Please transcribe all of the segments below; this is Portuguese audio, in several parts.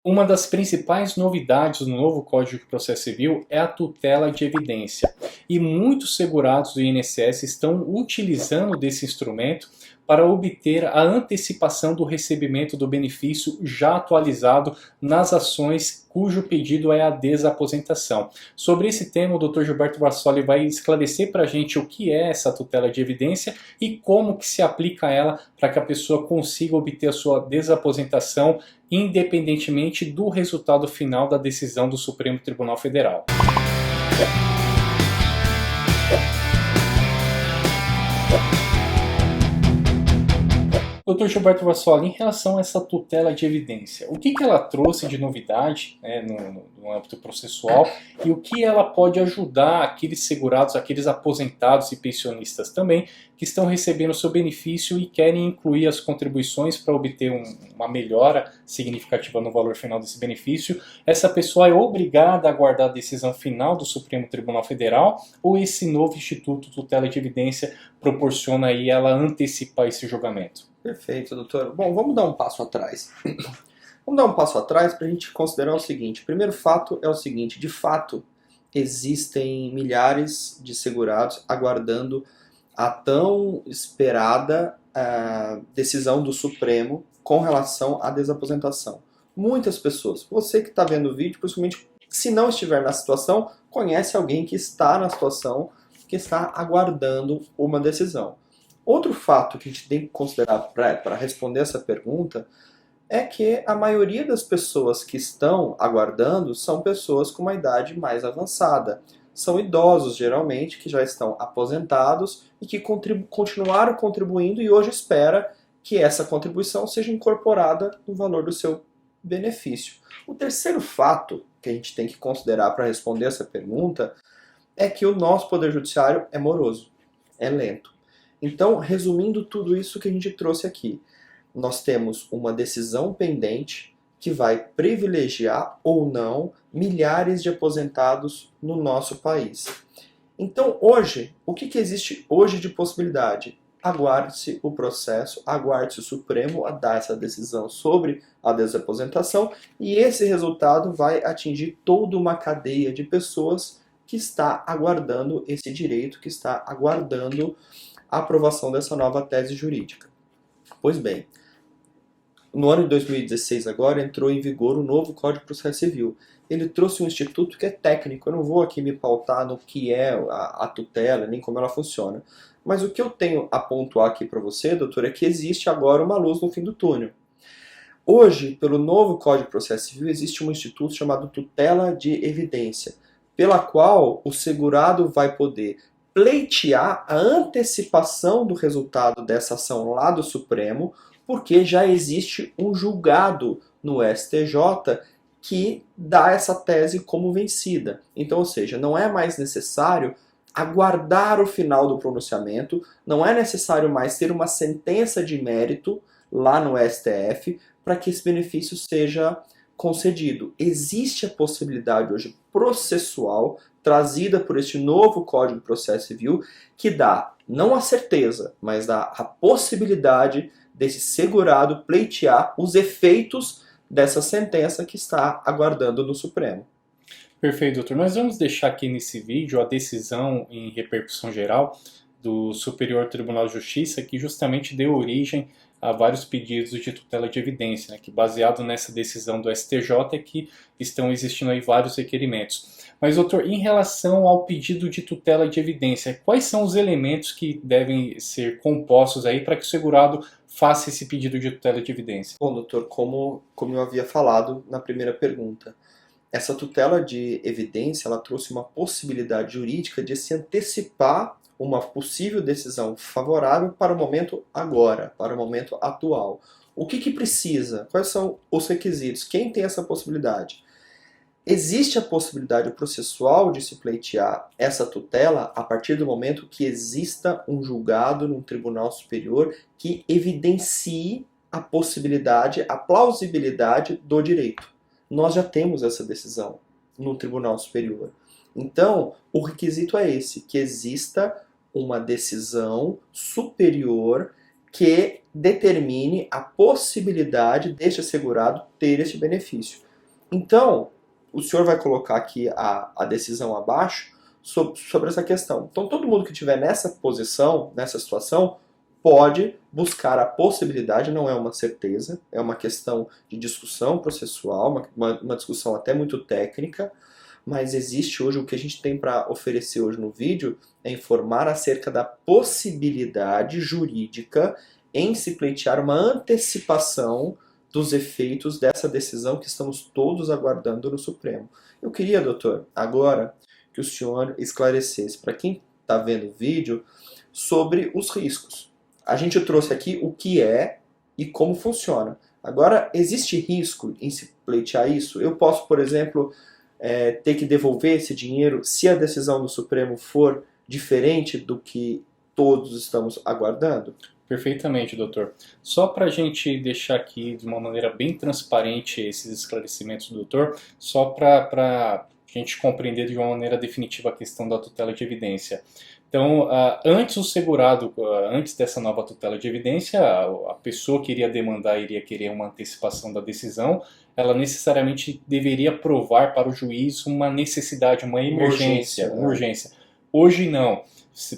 Uma das principais novidades do novo Código de Processo Civil é a tutela de evidência. E muitos segurados do INSS estão utilizando desse instrumento para obter a antecipação do recebimento do benefício já atualizado nas ações cujo pedido é a desaposentação. Sobre esse tema, o Dr. Gilberto Vassoli vai esclarecer para a gente o que é essa tutela de evidência e como que se aplica ela para que a pessoa consiga obter a sua desaposentação independentemente do resultado final da decisão do Supremo Tribunal Federal. Dr. Gilberto Vassoli, em relação a essa tutela de evidência, o que ela trouxe de novidade, né, no âmbito processual e o que ela pode ajudar aqueles segurados, aqueles aposentados e pensionistas também, que estão recebendo o seu benefício e querem incluir as contribuições para obter uma melhora significativa no valor final desse benefício? Essa pessoa é obrigada a aguardar a decisão final do Supremo Tribunal Federal ou esse novo Instituto Tutela de Evidência proporciona aí ela antecipar esse julgamento? Perfeito, doutor. Bom, vamos dar um passo atrás. Vamos dar um passo atrás para a gente considerar o seguinte. O primeiro fato é o seguinte, de fato, existem milhares de segurados aguardando a tão esperada decisão do Supremo com relação à desaposentação. Muitas pessoas, você que está vendo o vídeo, principalmente se não estiver na situação, conhece alguém que está na situação, que está aguardando uma decisão. Outro fato que a gente tem que considerar para responder essa pergunta é que a maioria das pessoas que estão aguardando são pessoas com uma idade mais avançada. São idosos, geralmente, que já estão aposentados e que continuaram contribuindo e hoje espera que essa contribuição seja incorporada no valor do seu benefício. O terceiro fato que a gente tem que considerar para responder essa pergunta é que o nosso Poder Judiciário é moroso, é lento. Então, resumindo tudo isso que a gente trouxe aqui, nós temos uma decisão pendente que vai privilegiar ou não milhares de aposentados no nosso país. Então, hoje, o que existe hoje de possibilidade? Aguarde-se o processo, aguarde-se o Supremo a dar essa decisão sobre a desaposentação e esse resultado vai atingir toda uma cadeia de pessoas que está aguardando esse direito, que está aguardando a aprovação dessa nova tese jurídica. Pois bem, no ano de 2016 agora entrou em vigor o novo Código de Processo Civil. Ele trouxe um instituto que é técnico, eu não vou aqui me pautar no que é a tutela, nem como ela funciona. Mas o que eu tenho a pontuar aqui para você, doutor, é que existe agora uma luz no fim do túnel. Hoje, pelo novo Código de Processo Civil, existe um instituto chamado tutela de evidência, pela qual o segurado vai poder pleitear a antecipação do resultado dessa ação lá do Supremo, porque já existe um julgado no STJ que dá essa tese como vencida. Então, ou seja, não é mais necessário aguardar o final do pronunciamento, não é necessário mais ter uma sentença de mérito lá no STF para que esse benefício seja concedido. Existe a possibilidade hoje processual trazida por este novo Código de Processo Civil que dá, não a certeza, mas dá a possibilidade desse segurado pleitear os efeitos dessa sentença que está aguardando no Supremo. Perfeito, doutor. Nós vamos deixar aqui nesse vídeo a decisão em repercussão geral do Superior Tribunal de Justiça, que justamente deu origem a vários pedidos de tutela de evidência, né, que baseado nessa decisão do STJ é que estão existindo aí vários requerimentos. Mas, doutor, em relação ao pedido de tutela de evidência, quais são os elementos que devem ser compostos aí para que o segurado faça esse pedido de tutela de evidência? Bom, doutor, como eu havia falado na primeira pergunta, essa tutela de evidência ela trouxe uma possibilidade jurídica de se antecipar uma possível decisão favorável para o momento agora, para o momento atual. O que precisa? Quais são os requisitos? Quem tem essa possibilidade? Existe a possibilidade processual de se pleitear essa tutela a partir do momento que exista um julgado num tribunal superior que evidencie a possibilidade, a plausibilidade do direito. Nós já temos essa decisão no tribunal superior. Então, o requisito é esse, que exista uma decisão superior que determine a possibilidade deste segurado ter este benefício. Então, o senhor vai colocar aqui a decisão abaixo sobre essa questão. Então, todo mundo que estiver nessa posição, nessa situação, pode buscar a possibilidade, não é uma certeza, é uma questão de discussão processual, uma discussão até muito técnica, mas existe hoje, o que a gente tem para oferecer hoje no vídeo é informar acerca da possibilidade jurídica em se pleitear uma antecipação dos efeitos dessa decisão que estamos todos aguardando no Supremo. Eu queria, doutor, agora que o senhor esclarecesse para quem está vendo o vídeo sobre os riscos. A gente trouxe aqui o que é e como funciona. Agora, existe risco em se pleitear isso? Eu posso, por exemplo, ter que devolver esse dinheiro se a decisão do Supremo for diferente do que todos estamos aguardando? Perfeitamente, doutor. Só para a gente deixar aqui de uma maneira bem transparente esses esclarecimentos do doutor, só para a gente compreender de uma maneira definitiva a questão da tutela de evidência. Então, antes o segurado, antes dessa nova tutela de evidência, a pessoa que iria demandar iria querer uma antecipação da decisão, ela necessariamente deveria provar para o juiz uma necessidade, uma emergência, uma urgência. Hoje não.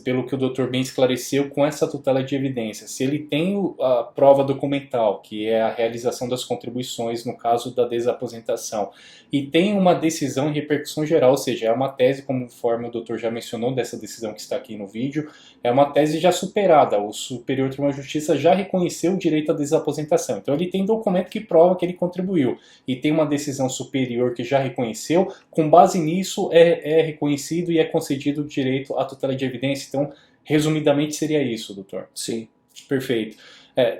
Pelo que o doutor bem esclareceu, com essa tutela de evidência, se ele tem a prova documental, que é a realização das contribuições no caso da desaposentação, e tem uma decisão em repercussão geral, ou seja, é uma tese, conforme o doutor já mencionou, dessa decisão que está aqui no vídeo, é uma tese já superada, o Superior Tribunal de Justiça já reconheceu o direito à desaposentação, então ele tem documento que prova que ele contribuiu, e tem uma decisão superior que já reconheceu, com base nisso é reconhecido e é concedido o direito à tutela de evidência. Então, resumidamente seria isso, doutor. Sim. Perfeito.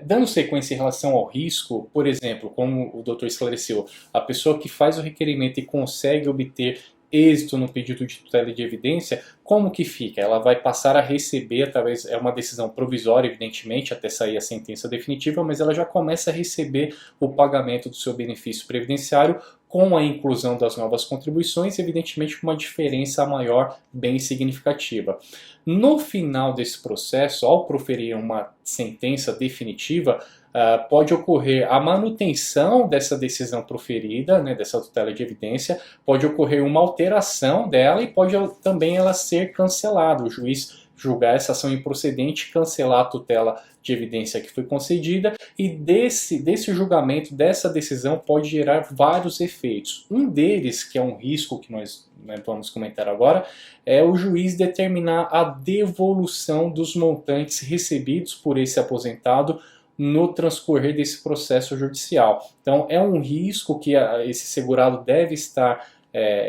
Dando sequência em relação ao risco, por exemplo, como o doutor esclareceu, a pessoa que faz o requerimento e consegue obter êxito no pedido de tutela de evidência, como que fica? Ela vai passar a receber, através, é uma decisão provisória, evidentemente, até sair a sentença definitiva, mas ela já começa a receber o pagamento do seu benefício previdenciário com a inclusão das novas contribuições, evidentemente com uma diferença maior bem significativa. No final desse processo, ao proferir uma sentença definitiva, pode ocorrer a manutenção dessa decisão proferida, né, dessa tutela de evidência, pode ocorrer uma alteração dela e pode também ela ser cancelada. O juiz julgar essa ação improcedente, cancelar a tutela de evidência que foi concedida, e desse julgamento, dessa decisão, pode gerar vários efeitos. Um deles, que é um risco que nós vamos comentar agora, é o juiz determinar a devolução dos montantes recebidos por esse aposentado no transcorrer desse processo judicial. Então, é um risco que esse segurado deve estar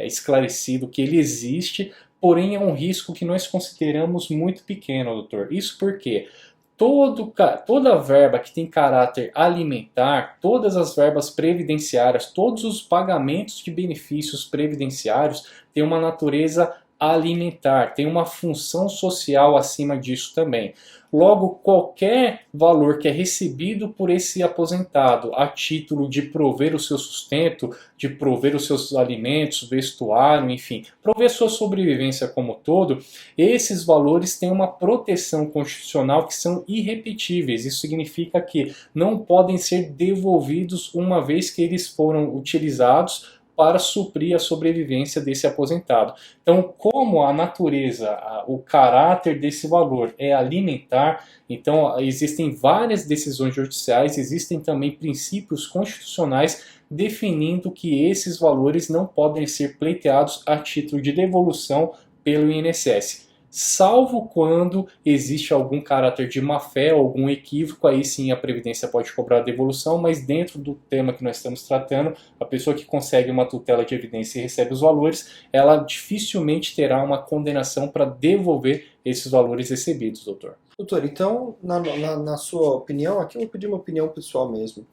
esclarecido que ele existe, porém é um risco que nós consideramos muito pequeno, doutor. Isso porque toda verba que tem caráter alimentar, todas as verbas previdenciárias, todos os pagamentos de benefícios previdenciários têm uma natureza alimentar, tem uma função social acima disso também. Logo, qualquer valor que é recebido por esse aposentado a título de prover o seu sustento, de prover os seus alimentos, vestuário, enfim, prover sua sobrevivência como todo, esses valores têm uma proteção constitucional que são irrepetíveis. Isso significa que não podem ser devolvidos uma vez que eles foram utilizados para suprir a sobrevivência desse aposentado. Então, como a natureza, o caráter desse valor é alimentar, então existem várias decisões judiciais, existem também princípios constitucionais definindo que esses valores não podem ser pleiteados a título de devolução pelo INSS. Salvo quando existe algum caráter de má-fé, algum equívoco, aí sim a Previdência pode cobrar a devolução, mas dentro do tema que nós estamos tratando, a pessoa que consegue uma tutela de evidência e recebe os valores, ela dificilmente terá uma condenação para devolver esses valores recebidos, doutor. Doutor, então, na sua opinião, aqui eu vou pedir uma opinião pessoal mesmo,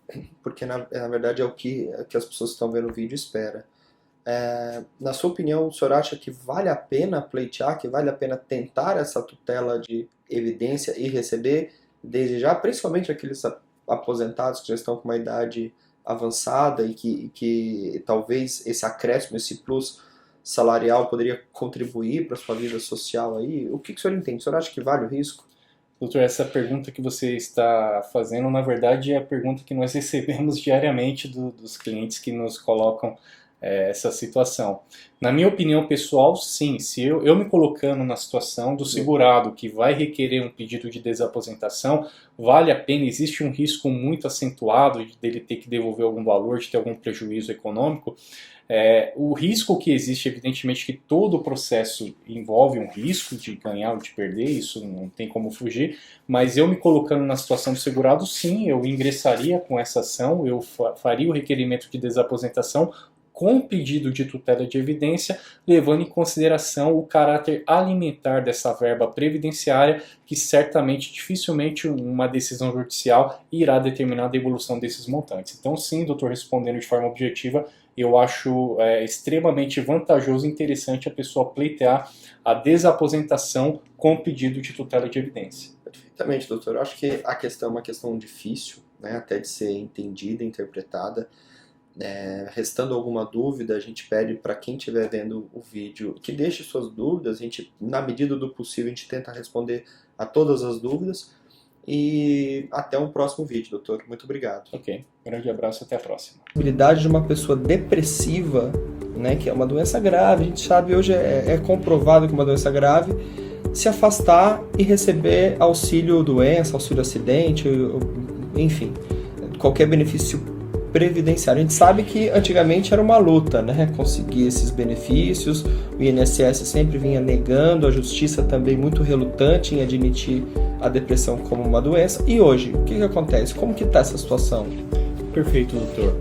porque na verdade é o que as pessoas que estão vendo o vídeo esperam. Na sua opinião, o senhor acha que vale a pena pleitear, que vale a pena tentar essa tutela de evidência e receber desde já, principalmente aqueles aposentados que já estão com uma idade avançada e que talvez esse acréscimo, esse plus salarial poderia contribuir para a sua vida social aí? O que o senhor entende? O senhor acha que vale o risco? Doutor, essa pergunta que você está fazendo, na verdade, é a pergunta que nós recebemos diariamente dos clientes que nos colocam essa situação. Na minha opinião pessoal, sim, se eu me colocando na situação do segurado que vai requerer um pedido de desaposentação, vale a pena, existe um risco muito acentuado dele ter que devolver algum valor, de ter algum prejuízo econômico. O risco que existe, evidentemente que todo o processo envolve um risco de ganhar ou de perder, isso não tem como fugir, mas eu me colocando na situação do segurado, sim, eu ingressaria com essa ação, eu faria o requerimento de desaposentação com pedido de tutela de evidência, levando em consideração o caráter alimentar dessa verba previdenciária, que certamente, dificilmente, uma decisão judicial irá determinar a devolução desses montantes. Então sim, doutor, respondendo de forma objetiva, eu acho extremamente vantajoso e interessante a pessoa pleitear a desaposentação com pedido de tutela de evidência. Perfeitamente, doutor. Eu acho que a questão é uma questão difícil, né, até de ser entendida, interpretada. Restando alguma dúvida, a gente pede para quem estiver vendo o vídeo que deixe suas dúvidas. A gente, na medida do possível, a gente tenta responder a todas as dúvidas. E até um próximo vídeo, doutor. Muito obrigado. Ok, grande abraço, até a próxima. A habilidade de uma pessoa depressiva, né, que é uma doença grave, a gente sabe hoje, é comprovado que é uma doença grave, se afastar e receber auxílio doença, auxílio acidente, enfim, qualquer benefício previdenciário. A gente sabe que antigamente era uma luta, né, conseguir esses benefícios, o INSS sempre vinha negando, a justiça também muito relutante em admitir a depressão como uma doença. E hoje, o que acontece? Como que está essa situação? Perfeito, doutor.